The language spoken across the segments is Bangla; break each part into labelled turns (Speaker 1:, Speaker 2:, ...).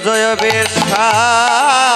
Speaker 1: জয় বেশারিণী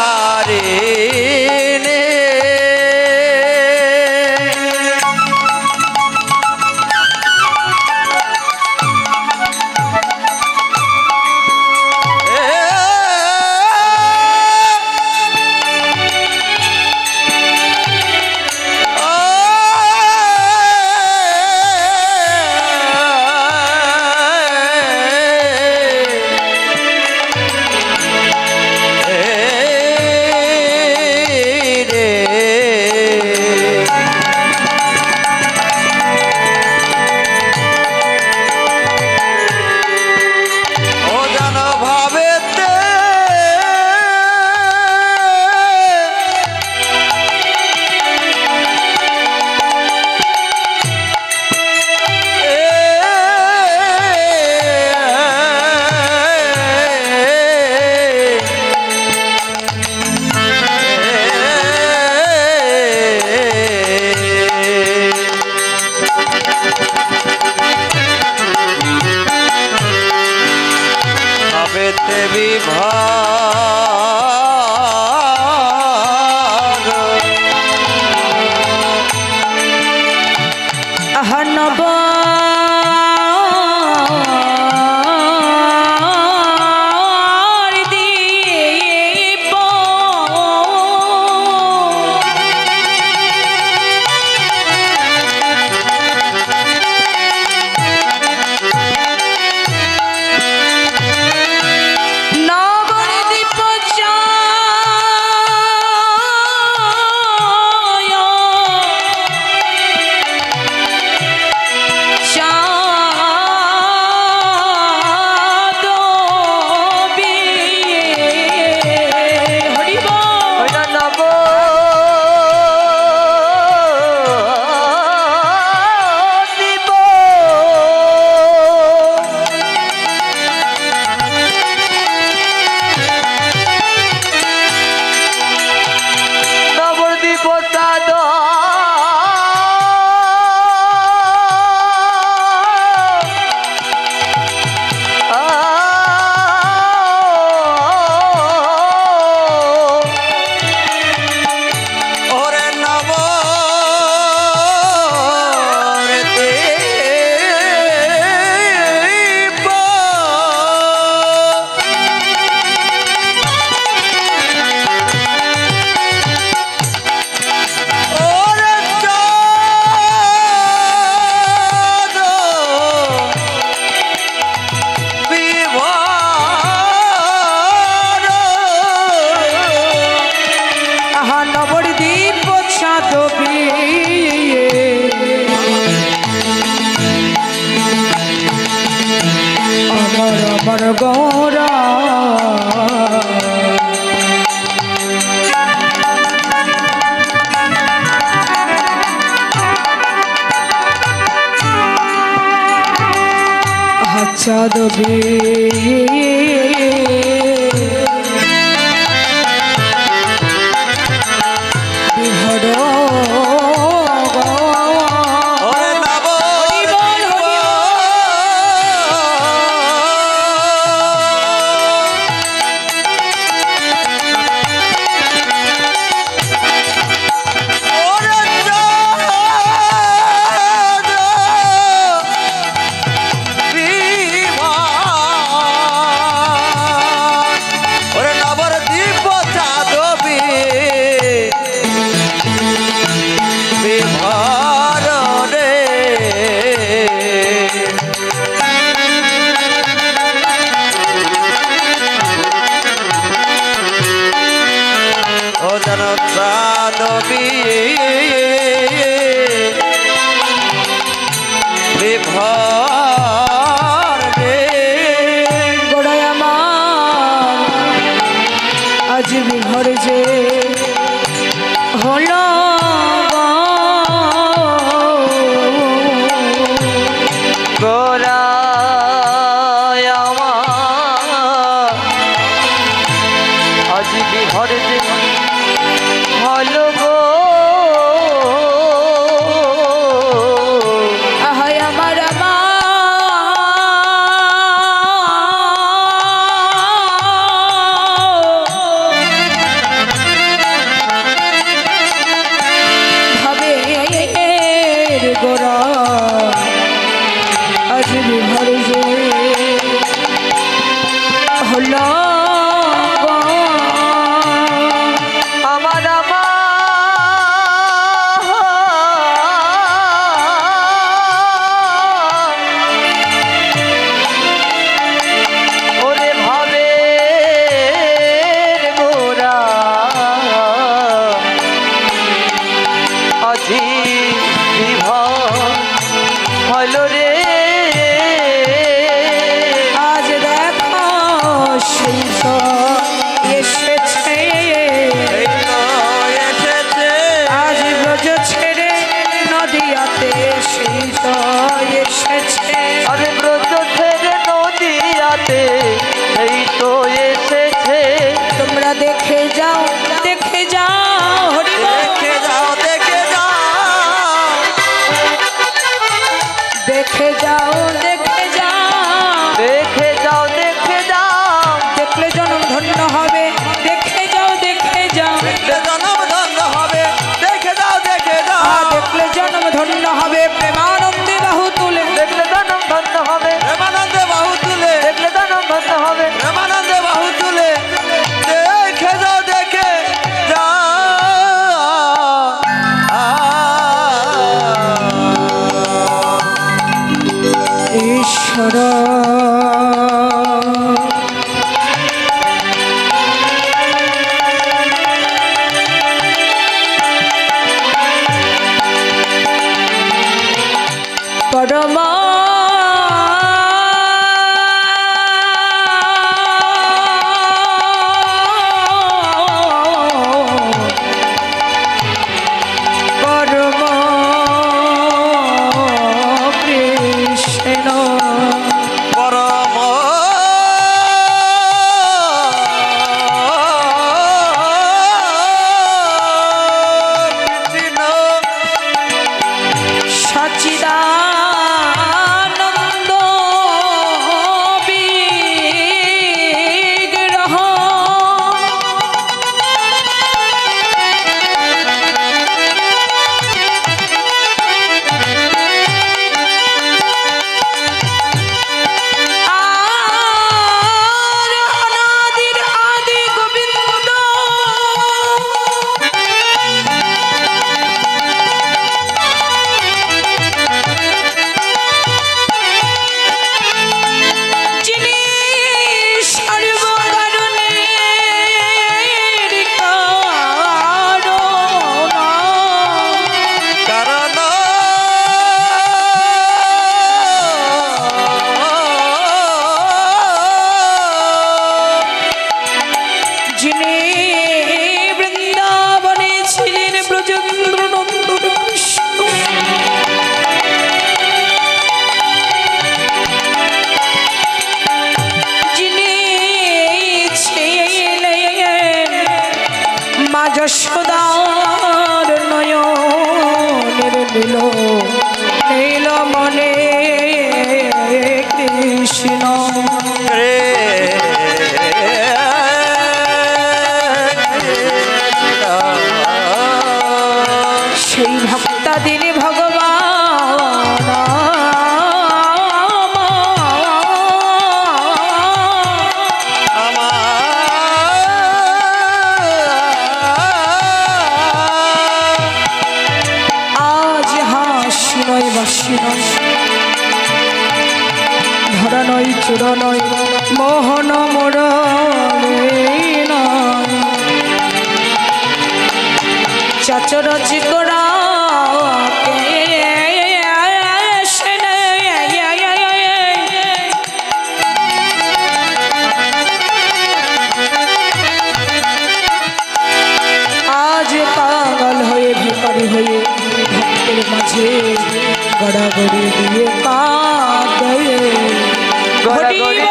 Speaker 2: गौरा अच्छा दबी आज विभर जे हलो गोरा आज विभर जे हलो गो आहाय আমার হলো
Speaker 1: আমার ওরে ভাবে গোরা আজি বিভোর হলো রে
Speaker 2: আজ দেখো সেই তো এসেছে আজ ব্রজ ছেড়ে নদিয়াতে সেই তো এসেছে
Speaker 1: আরে ব্রজ ছেড়ে নদিয়াতে এই তো এসেছে
Speaker 2: তোমরা দেখে যাও হরি
Speaker 1: দেখে যাও দেখে যাও
Speaker 2: দেখে যাও
Speaker 1: দেখে যাও দেখে যাও
Speaker 2: দেখলে জনম ধন্য হবে দেখে যাও
Speaker 1: দেখলে জনম ধন্য হবে দেখে যাও
Speaker 2: দেখলে জনম ধন্য হবে প্রেমানন্দে বাহু তুলে
Speaker 1: দেখলে জনম ধন্য হবে প্রেমানন্দে বাহু তুলে দেখলে জনম ধন্য হবে প্রেমানন্দে বাহু তুলে দেখে যাও
Speaker 2: ঈশ্বর পরমা যশোদার নয়নের নীল মনে কৃষ্ণ সেই ভক্তাদিন ভগবান ধরা নয় চূড় নয় মোহন মোর চাচর চিকরা আজ পাগল হয়ে ভিখারি হয়ে ভক্তের মাঝে গড়াগড়ি দিয়ে কাঁদে
Speaker 1: গড়াগড়ি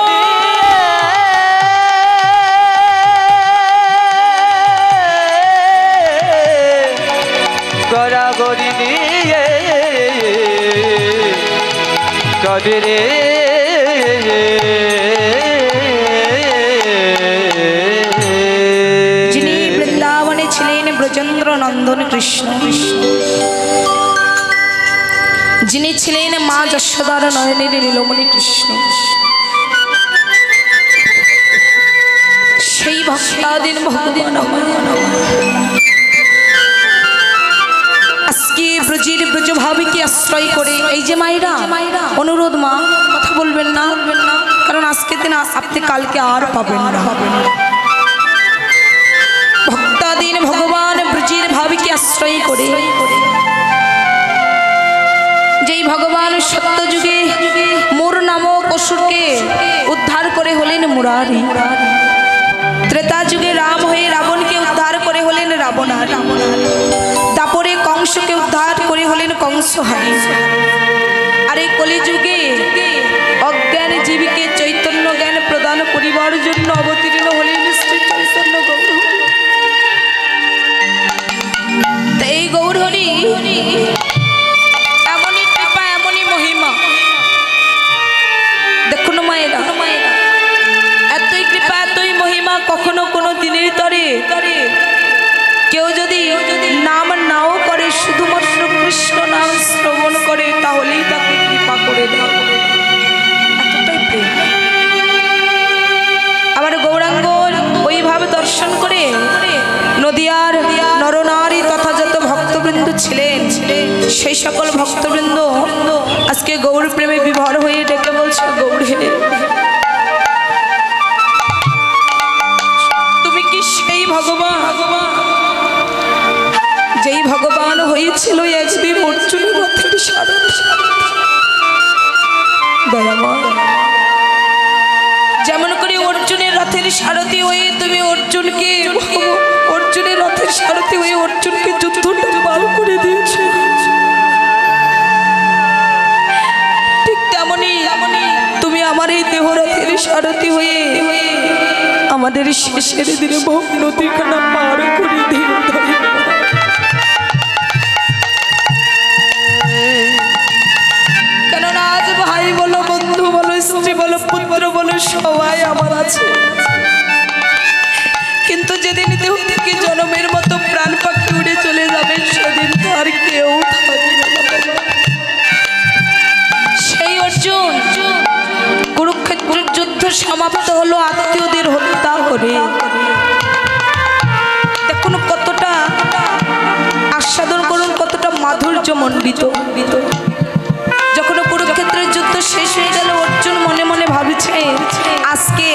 Speaker 1: গড়াগড়ি দিয়ে কাঁদে রে
Speaker 2: যিনি বৃন্দাবনে ছিলেন ব্রজেন্দ্র নন্দন কৃষ্ণ যিনি ছিলেন মা যশোদার নয়নের নীলমণি কৃষ্ণ সদাদিন ভগবান আজকে ব্রজের ব্রজভাবীকে আশ্রয় করে এই যে মায়েরা অনুরোধ মা কথা বলবেন না, কারণ আজকে দিন আপনি কালকে আর পাবেন না। ভক্তাদিন ভগবান ব্রজের ভাবীকে আশ্রয় করে যেই ভগবান সত্য যুগে মোর নামক অসুরকে উদ্ধার করে হলেন মুরারি, ত্রেতা যুগে রাম হয়ে রাবণকে উদ্ধার করে হলেন রাবণারি, দাপরে কংসকে উদ্ধার করে হলেন কংসহারি, আর এই কলিযুগে অজ্ঞান জীবীকে চৈতন্য জ্ঞান প্রদান করিবার জন্য অবতীর্ণ হলেন শ্রী চৈতন্য গৌর। এই গৌরহরি এমনই কৃপা এমনই মহিমা। দেখুন মায়েরা, এতই কৃপা এতই মহিমা, কখনো কোনো দিনের তরে কেউ যদি নাম নাও করে শুধুমাত্র কৃষ্ণ নাম শ্রবণ করে তাহলেই তাকে কৃপা করে দেয়, এতটাই প্রেম। আবার গৌরাঙ্গ ওইভাবে দর্শন করে নদিয়ার নরনারী তথা যত ভক্তবৃন্দ ছিলেন সেই সকল ভক্তবৃন্দ আজকে গৌর প্রেমে বিভোর হয়ে ডেকে বলছে, গৌর হে তুমি কি সেই ভগবান যেই ভগবান হয়েছিল একদিন অর্জুনের রথের সারথি? যেমন করে অর্জুনের রথের সারথি হয়ে তুমি অর্জুনের রথের সারথি হয়ে অর্জুনকে যুদ্ধটা পার করে দিয়েছো, ঠিক তেমনই তুমি আমার এই দেহরথের সারথি হয়ে আমাদের শেষের দিনে বহু নদীখানা পার করে দিও। কেননা আজ ভাই বলো, বন্ধু বলো, স্ত্রী বলো, পুত্র বলো, সবাই আমার আছে, কিন্তু যেদিন দেহ থেকে জনমের মতো প্রাণ পাখি উড়ে চলে যাবে সেদিন তো আর কেউ থাকবে না। সেই অর্জুন কুরুক্ষেত্রের যুদ্ধ সমাপ্ত হলো আত্মীয়দের হত্যা করে। দেখুন কতটা আস্বাদন করুন, কতটা মাধুর্য মণ্ডিত। যখন কুরুক্ষেত্রের যুদ্ধ শেষ হয়ে গেল অর্জুন মনে মনে ভাবছে, আজকে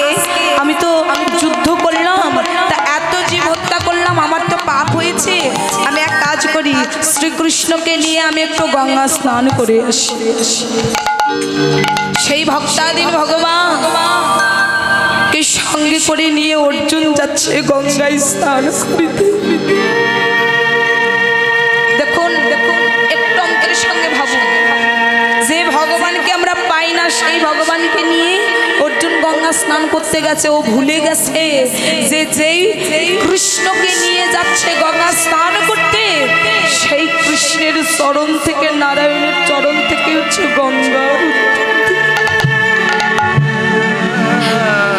Speaker 2: আমি তো যুদ্ধ করলাম, তা এত জীব হত্যা করলাম, আমার তো পাপ হয়েছে, আমি এক কাজ করি শ্রীকৃষ্ণকে নিয়ে আমি একটু গঙ্গা স্নান করে আসি। সেই ভক্তাধীন ভগবান কে সঙ্গে করে নিয়ে অর্জুন যাচ্ছে গঙ্গায় স্নান করিতে। দেখুন একটু অন্তরের সঙ্গে ভাবুন, যে ভগবানকে আমরা পাই না সেই ভগবানকে নিয়ে অর্জুন গঙ্গা স্নান করতে গেছে। ও ভুলে গেছে যে যেই কৃষ্ণকে নিয়ে যাচ্ছে গঙ্গা স্নান করতে, সেই কৃষ্ণের চরণ থেকে, নারায়ণের চরণ থেকে হচ্ছে গঙ্গা।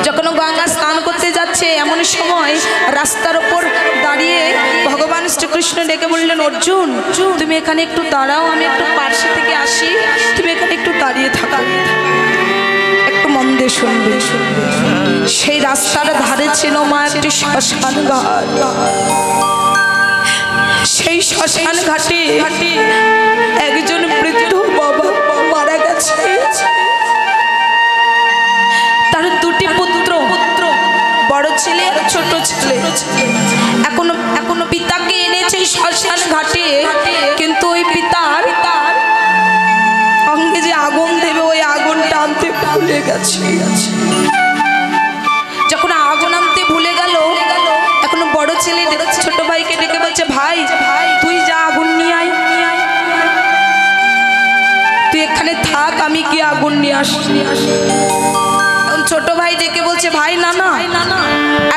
Speaker 2: যখন গঙ্গা স্নান করতে যাচ্ছে এমন সময় রাস্তার ওপর দাঁড়িয়ে ভগবান শ্রীকৃষ্ণ ডেকে বললেন, অর্জুন তুমি এখানে একটু দাঁড়াও, আমি একটু পার্শ্ব থেকে আসি, তুমি এখানে একটু দাঁড়িয়ে থাকো, একটু মন দিয়ে শুনবে। সেই রাস্তার ধারে ছিল মা একটি শ্মশান ঘাট। সেই শ্মশান ঘাটে একজন বৃদ্ধ বাবা মারা গেছে। তার দুটি পুত্র, বড় ছেলে আর ছোট ছেলে, এখনো পিতাকে এনেছে শ্মশান ঘাটে, কিন্তু ওই পিতার অঙ্গে যে আগুন দেবে ওই আগুনটা আনতে ভুলে গেছে। যখন আগুন আনতে ভুলে গেল, এখনো বড় ছেলে ছোট ভাইকে ডেকে বলছে, ভাই তুই যা আগুন নিয়ে আয়, তুই এখানে থাক, আমি কি আগুন নিয়ে আসি। ছোট ভাই ডেকে বলছে, ভাই না না,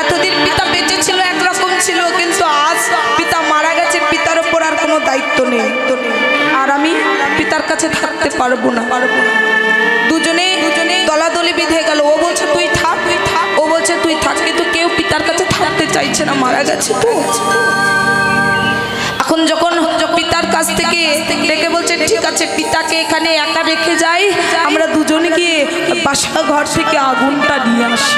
Speaker 2: এতদিন পিতা বেঁচে ছিল একরকম ছিল, কিন্তু আজ পিতা মারা গেছে, পিতার ওপর আর কোনো দায়িত্ব নেই, আর আমি পিতার কাছে থাকতে পারবো না। দুজনে দলাদলি বেঁধে গেল। ও বলছে তুই থাক, ও বলছে তুই থাক, কিন্তু কেউ পিতার কাছে থাকতে চাইছে না, মারা গেছে তো। এখন যখন পিতার কাছ থেকে ডেকে বলছে, ঠিক আছে পিতাকে এখানে একা রেখে যাই, আমরা দুজনে গিয়ে বাসা ঘর থেকে আগুনটা নিয়ে আসি।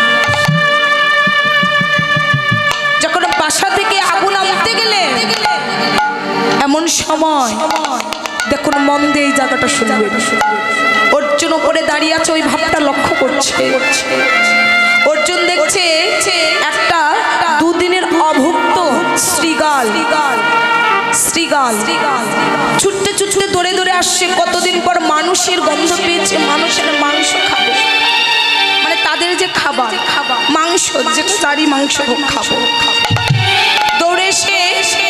Speaker 2: বাসা থেকে আগুন আনতে গেলে এমন সময় দেখুন মন দিয়ে এই জায়গাটা শুনবে, অর্জুন উপরে দাঁড়িয়ে আছে, ওই ভাবটা লক্ষ্য করছে। অর্জুন দেখছে একটা দুদিনের অভুক্ত শ্রীগাল ছুটতে ছুটতে দৌড়ে দৌড়ে আসছে। কতদিন পর মানুষের গন্ধ পেয়েছে, মানুষের মাংস খাবে, মানে তাদের যে খাবার মাংস, যে সারি মাংস খাবো। দৌড়ে এসে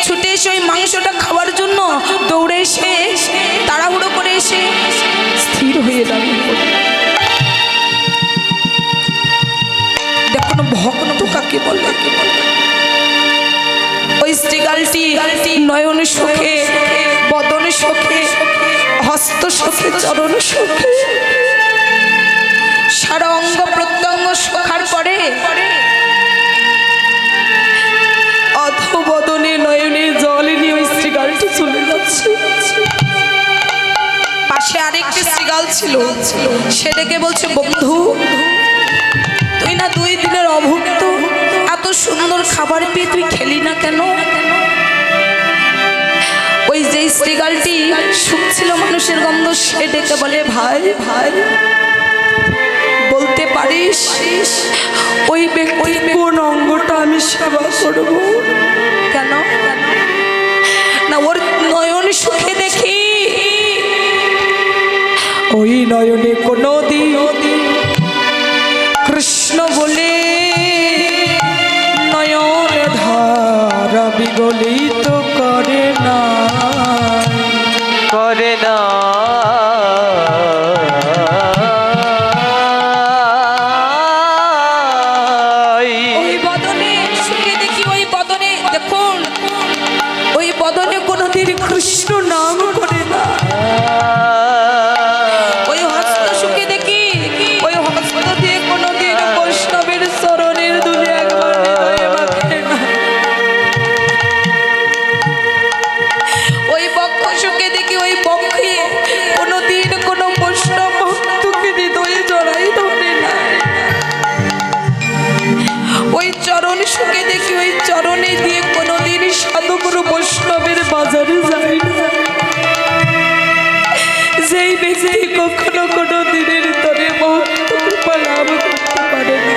Speaker 2: ছুটে এসে ওই মাংসটা খাওয়ার জন্য দৌড়ে এসে তাড়াহুড়ো করে এসে স্থির হয়ে দাঁড়িয়ে দেখুন ভক্ত কাকে বলে। ওই স্ত্রীগালটি নয়ন সুখে, বদন সুখে, হস্ত সুখে, চরণ সুখে, সারা অঙ্গ প্রত্যঙ্গ সুখার পরে অধবদনে নয়নে জল নিয়ে ওই স্ত্রীগালটি চলে যাচ্ছে। পাশে আরেকটি স্ত্রীগাল ছিল, সে ডেকে বলছে, বন্ধু তুই না 2 দিনের অভুক্ত, এত সুন্দর খাবার পেয়ে তুই খেলি না কেন? ওই যে স্ত্রীগালটি শুকছিল মানুষের গন্ধ, সে ডেকে বলে, ভাই ভাই বলতে পারিস ওই ব্যক্তি কোন অঙ্গটা আমি সেবা করব? কেন না, ওর নয়ন সুখে দেখি, ওই নয়নে কোনো দিন কৃষ্ণ বলে নয়ন ধারা বিগলিত করে না,
Speaker 1: করে না।
Speaker 2: ওই বদনে সুখে দেখি, ওই বদনে দেখুন, ওই বদনে কোনোদিন কৃষ্ণ নাম করে না। ওই হস্ত সুখে দেখি, ওই হস্ত দিয়ে কোনোদিন বৈষ্ণবের চরণের দুলে একবার মাখে না। ওই বক্ষ সুখে দেখি, ওই বক্ষে কোনোদিন কোনো বৈষ্ণব ভক্তকে হৃদয়ে জড়াই ধরে না। ওই চরণ সুখে দেখি, ওই চরণে দিয়ে কোনোদিন সাধুগুরু বৈষ্ণবের বাজারে যায় না। যেই ব্যক্তি কখনো কোনো দিনের তরে মহত্ব কৃপা লাভ করতে পারে না,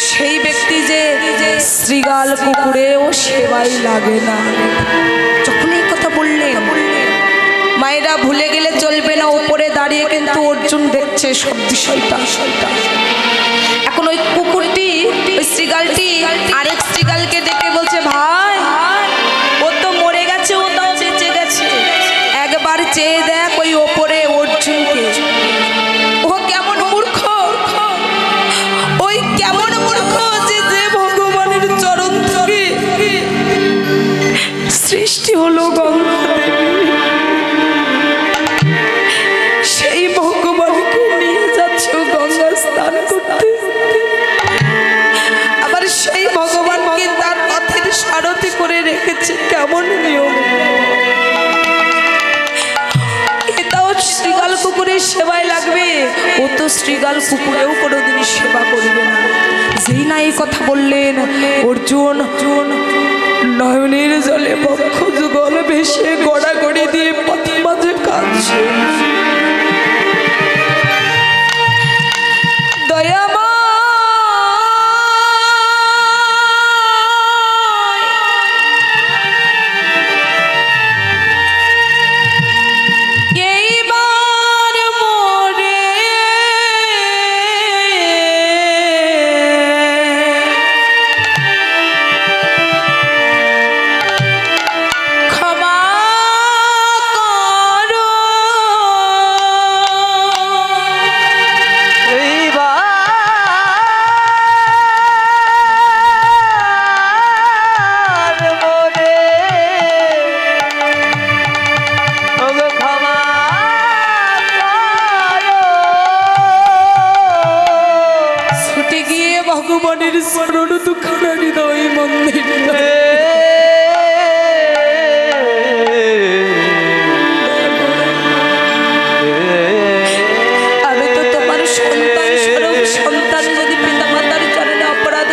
Speaker 2: সেই ব্যক্তি যে শ্রীগাল কুকুরেও সেবাই লাগে না। যখন এই কথা বললেন, মায়েরা ভুলে গেলে চলবে না, উপরে দাঁড়িয়ে কিন্তু অর্জুন দেখছে সব বিষয়টা। এখন ওই কুকুরটি, ওই শ্রীগালটি আরেক শ্রীগালকে দেখে বলছে, ভাই ও তো মরে গেছে, ও তাও বেঁচে গেছে, একবার চেয়ে দেখ ওই ওপরে অর্জুনকে। ও কেমন মূর্খ, ওই কেমন মূর্খ যে ভগবানের চরণ থেকে সৃষ্টি হলো গঙ্গা দেবী, সেই ভগবানকে নিয়ে যাচ্ছে গঙ্গা স্নান করতে। আবার সেই ভগবানকে তার পথের সারথি করে রেখেছে, কেমন নিয়ম! এটাও শ্রীগাল কুকুরের সেবায় লাগবে, ও তো শ্রীগাল কুকুরেও কোনোদিন সেবা করবে না। যেই না এই কথা বললেন, অর্জুন নয়নের জলে বক্ষ যুগল ভেসে গড়াগড়ি দিয়ে পথে মাঝে কাঁদছে। দয়াময় এইবার মোরে ক্ষমা করো। ছুটে গিয়ে ভগবানের স্মরণ দুখানা হৃদয় মন্দির, আমি তো তোমার সন্তান স্বরূপ, সন্তান যদি পিতা মাতার চরণে অপরাধ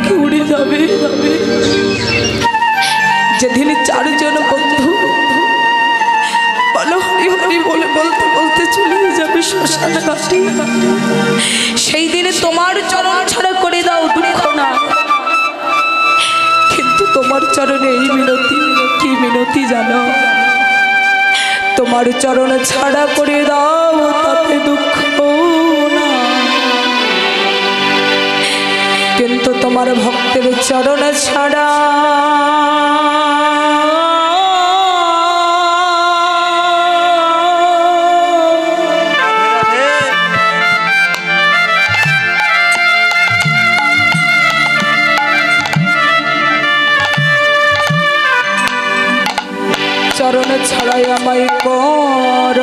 Speaker 2: পাখি উড়ে যাবে। যেদিন চারজন বন্ধু বলো হরি হরি বলে বলতে বলতে চলে যাবে শ্মশান ঘাটে, সেই দিনে তোমার চরণ ছাড়া করে দাও দুঃখ না। কিন্তু তোমার চরণে এই মিনতি, কি মিনতি জানো? তোমার চরণ ছাড়া করে দাও তাতে দুঃখ না, কিন্তু তোমার ভক্তের চরণ ছাড়া চরণ ছাড়াই আমায় কর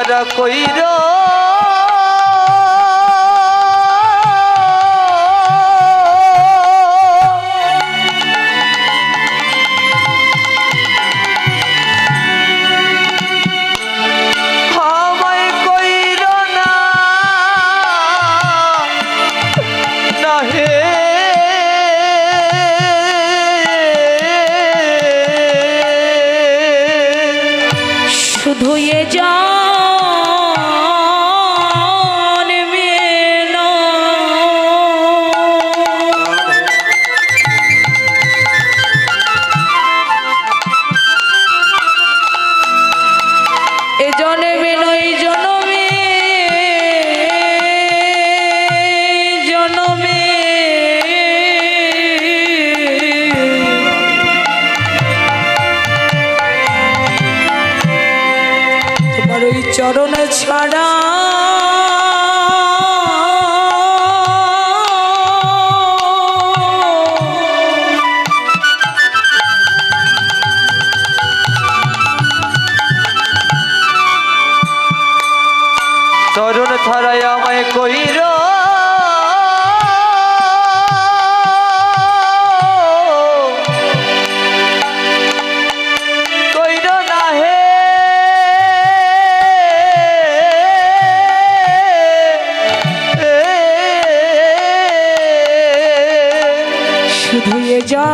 Speaker 1: ছাড়া কইর আমায় কইর না না হে
Speaker 2: শুধু এ যা চরণ ছাড়া
Speaker 1: চরণ ছাড়াই আমায় কইর
Speaker 2: ধুয়ে যা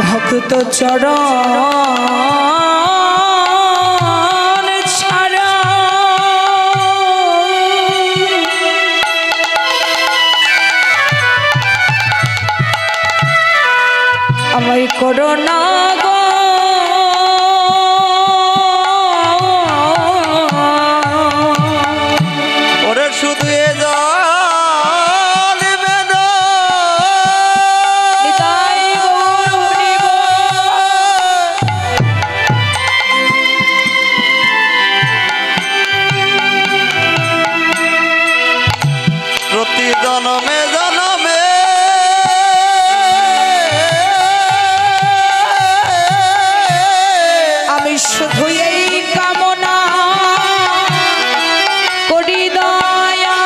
Speaker 2: ভক্ত চরণ ছাড়া আমায় করোনা
Speaker 1: ওরে শুধু এ যা জনমে জনমে
Speaker 2: আমি শুধু এই কামনা করি দয়া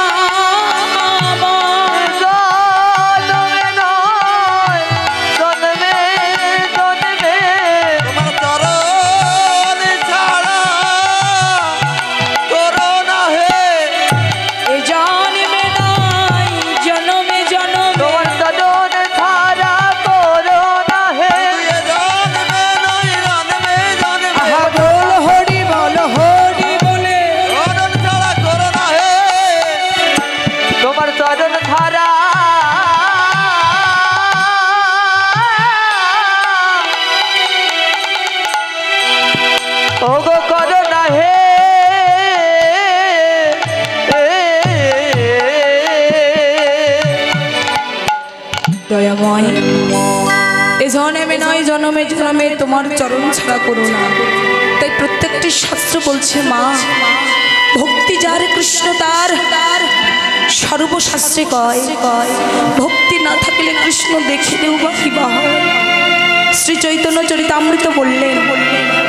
Speaker 1: তোমার চরণ ধারা ওগো করো না হে
Speaker 2: দয়াময় এ জন্মে নয় জন্মে জন্মে তোমার চরণ ছাড়া করো না। তাই প্রত্যেকটি শাস্ত্র বলছে মা ভক্তি যার কৃষ্ণ তার সর্বশাস্ত্রে কয় ভক্তি না থাকলে কৃষ্ণ দেখিলেও বা কি বা হয়। শ্রী চৈতন্য চরিতামৃত বললেন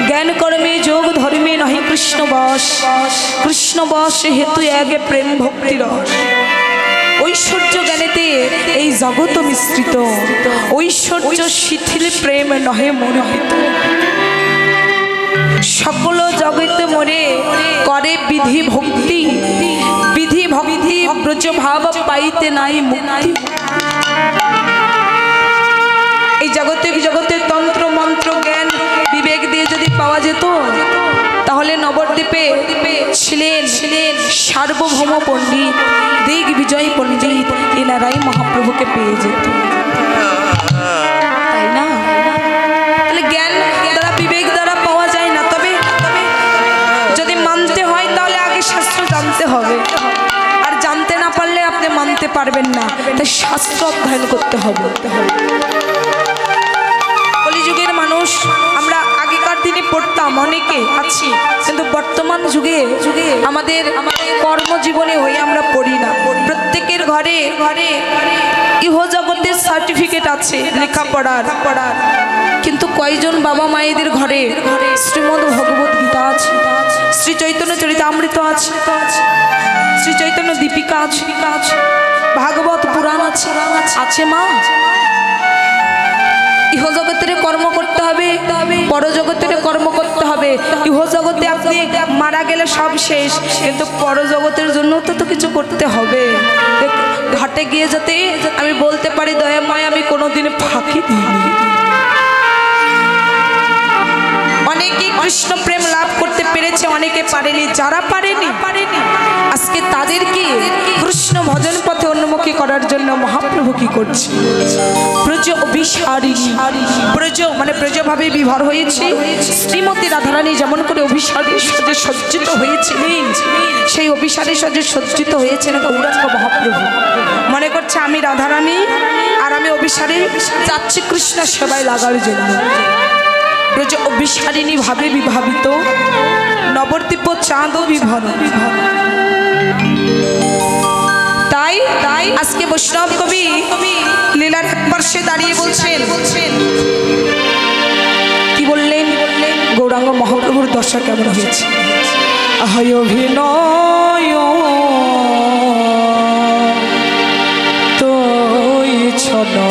Speaker 2: জ্ঞান কর্মে যোগ ধর্মে নহে কৃষ্ণ বশ, কৃষ্ণ বশ হেতু এগে প্রেম ভক্তি রস। ঐশ্বর্য জ্ঞানেতে এই জগৎ মিশ্রিত, ঐশ্বর্য শিথিল প্রেম নহে মনোহিত। সকল জগতে মরে করে বিধি ভক্তি, বিধি ভক্তি ব্রজ ভাব পাইতে নাই মুক্তি। এই জগতের তন্ত্র মন্ত্র জ্ঞান বিবেক দিয়ে যদি পাওয়া যেত তাহলে নবদ্বীপে ছিলেন সার্বভৌম পণ্ডিত দিগ বিজয় পণ্ডিত এনারাই মহাপ্রভুকে পেয়ে যেত, তাই না? তাহলে জ্ঞান দ্বারা বিবেক দ্বারা পাওয়া যায় না, তবে যদি মানতে হয় তাহলে আগে শাস্ত্র জানতে হবে, আর জানতে না পারলে আপনি মানতে পারবেন না। তাই শাস্ত্র অধ্যয়ন করতে হবে। কলিযুগের মানুষ আমরা আগেকার দিনে পড়তাম অনেকে আছি, কিন্তু বর্তমান যুগে আমাদের কর্মজীবনে হয়ে আমরা পড়ি না। প্রত্যেকের ঘরে ইহজগতের সার্টিফিকেট আছে লেখাপড়ার, কিন্তু কয়জন বাবা মায়েদের ঘরে শ্রীমদ্ ভগবত গীতা আছে, শ্রী চৈতন্য চরিতামৃত আছে, শ্রী চৈতন্য দীপিকা আছে, ভাগবত পুরাণ আছে, আছে মা? ইহজগতের কর্ম করতে হবে, পরজগতের কর্ম করতে হবে। ইহজগতে আপনি মারা গেলে সব শেষ, কিন্তু পরজগতের জন্য তো কিছু করতে হবে। ঘাটে গিয়ে যাতে আমি বলতে পারি দয়াময় আমি কোনোদিন ফাঁকি দিইনি। অনেকে কৃষ্ণ প্রেম লাভ করতে পেরেছে, অনেকে পারেনি। যারা পারেনি আজকে তাদেরকে কৃষ্ণ ভজন পথে উন্মুখী করার জন্য মহাপ্রভু কি করছে? ব্রজ অভিসারিণী, ব্রজ মানে ব্রজভাবে বিভর হয়েছে। শ্রীমতী রাধারানী যেমন করে অভিসারীর সাজে সজ্জিত হয়েছিলেন, সেই অভিসারীর সাজে সজ্জিত হয়েছেন গৌরাঙ্গ মহাপ্রভু। মনে করছে আমি রাধারানী আর আমি অভিসারী যাচ্ছি কৃষ্ণ সেবায় লাগার জন্য। ব্রজ অভিসারিণী ভাবে বিভাবিত, নবদ্বীপ চাঁদও বিভর। তাই আজকে বৈষ্ণব কবি লীলার পার্শ্বে দাঁড়িয়ে বলছেন, কি বললেন? গৌরাঙ্গ মহাপ্রভুর দশা কেমন হয়েছে? আহায় অভিনয় তোই ছনা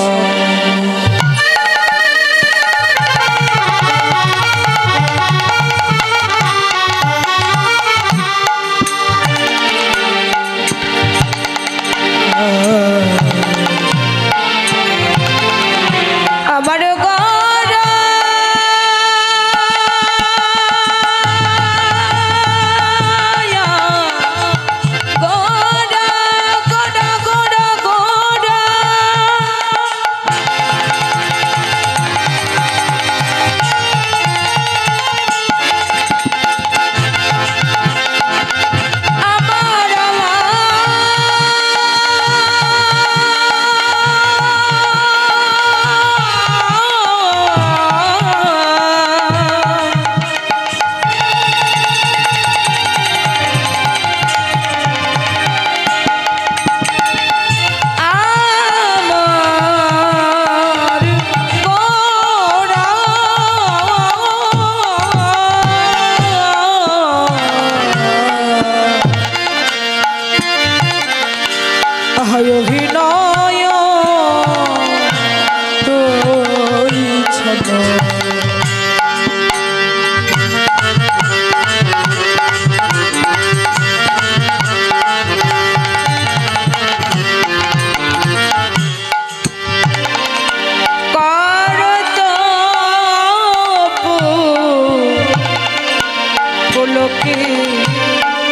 Speaker 2: লোকে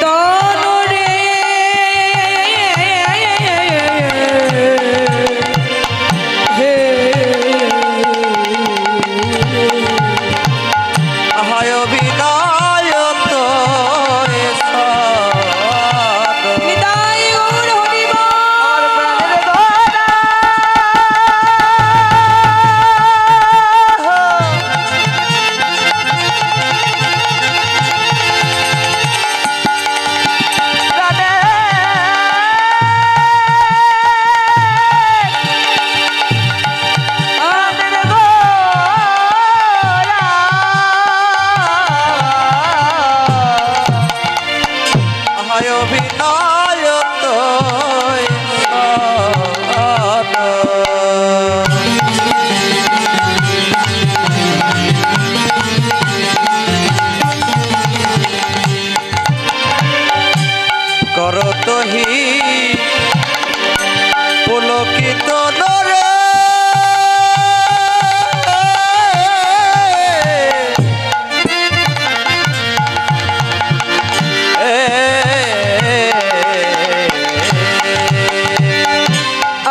Speaker 2: তনরে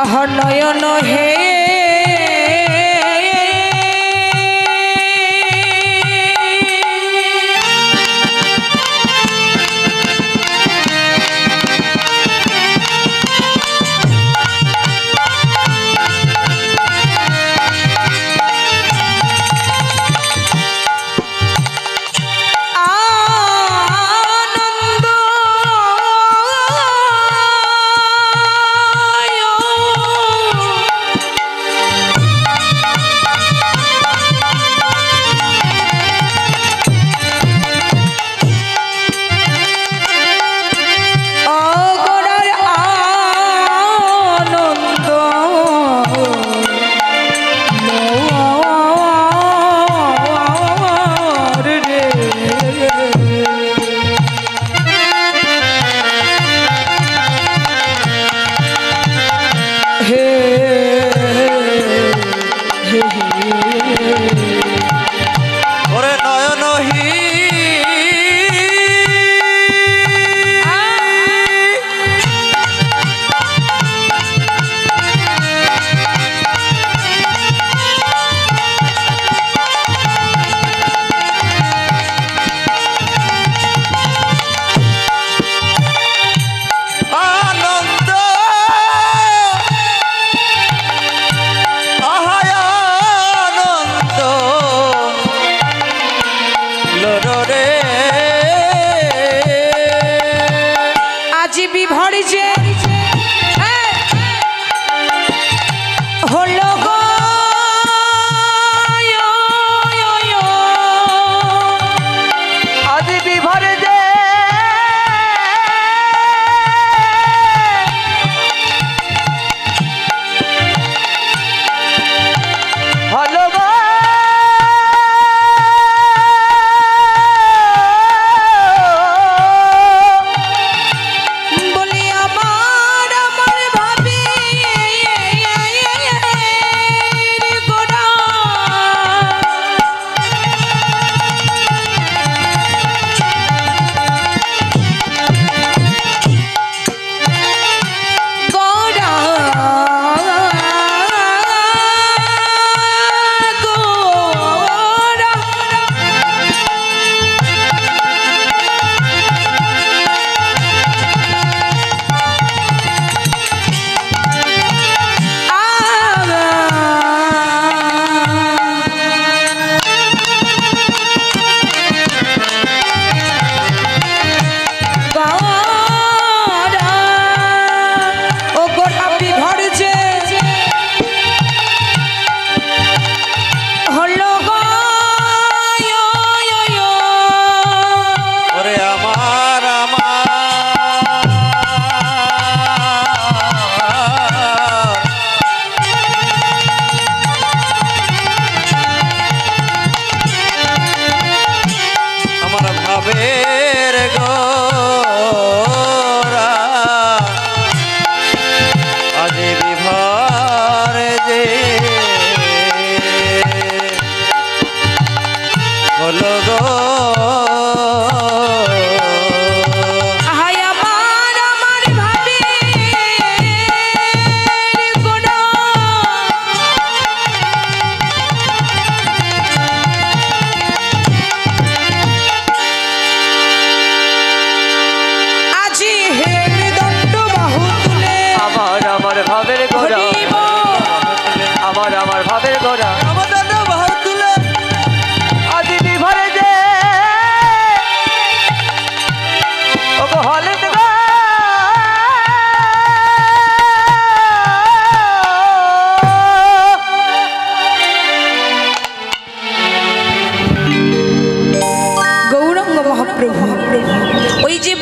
Speaker 2: আহা নয়ন হে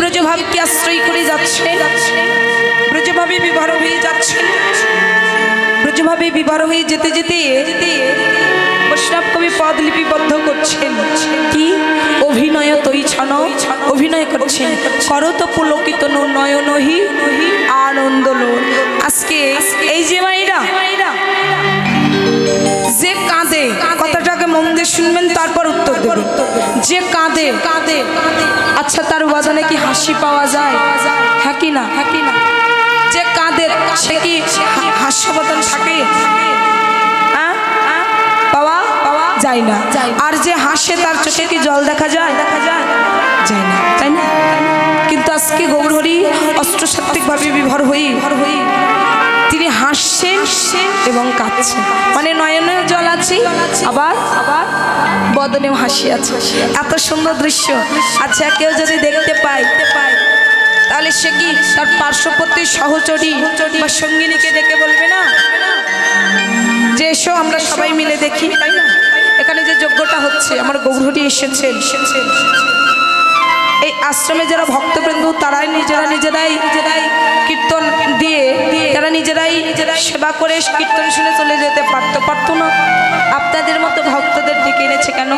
Speaker 2: ব্রজভাবকে আশ্রয় করে যাচ্ছে, ব্রজভাবে বিবাহ হয়ে যাচ্ছে। ব্রজভাবে বিবাহ হয়ে যেতে যেতে বৈষ্ণব কবি পদ লিপিবদ্ধ করছেন কি অভিনয় তৈ ছন, অভিনয় করছেন করত পুলকিত নয়নহি আনন্দ লো। আজকে এই যে মাইরা যে কাঁদে, কথাটাকে মন দিয়ে শুনবেন তারপর উত্তর দেবেন। যে কাঁদে কাঁদে আচ্ছা তার বাজানে কি হাসি পাওয়া যায়? হ্যাঁ কি না? হ্যাঁ কি না? যে কাঁদে সে কি হাসি হাস্য মতন থাকে? হ্যাঁ বাবা বাবা যায় না। আর যে হাসে তার চোখে কি জল দেখা যায়? যায় না, তাই না? কিন্তু আজকে গৌরহরি অষ্টসাত্ত্বিক ভাবে বিভোর হই তিনি হাসছেন এবং কাঁদছেন, মানে নয়নেও জল আছে আবার আবার বদনেও হাসি আছে। এত সুন্দর দৃশ্য। আচ্ছা কেউ যদি দেখতে পায় তাহলে সে কি তার পার্শ্ববর্তী সহচরী বা সঙ্গিনীকে ডেকে বলবে না যে এসো আমরা সবাই মিলে দেখি, তাই না? এখানে যে যজ্ঞটা হচ্ছে আমার গৌরহরি এসেছেন। এই আশ্রমে যারা ভক্তবৃন্দ তারাই নিজেরাই কীর্তন দিয়ে তারা নিজেরাই সেবা করে কীর্তন শুনে চলে যেতে পারতো না। আপনাদের মতো ভক্তদের ডেকে এনেছে কেন?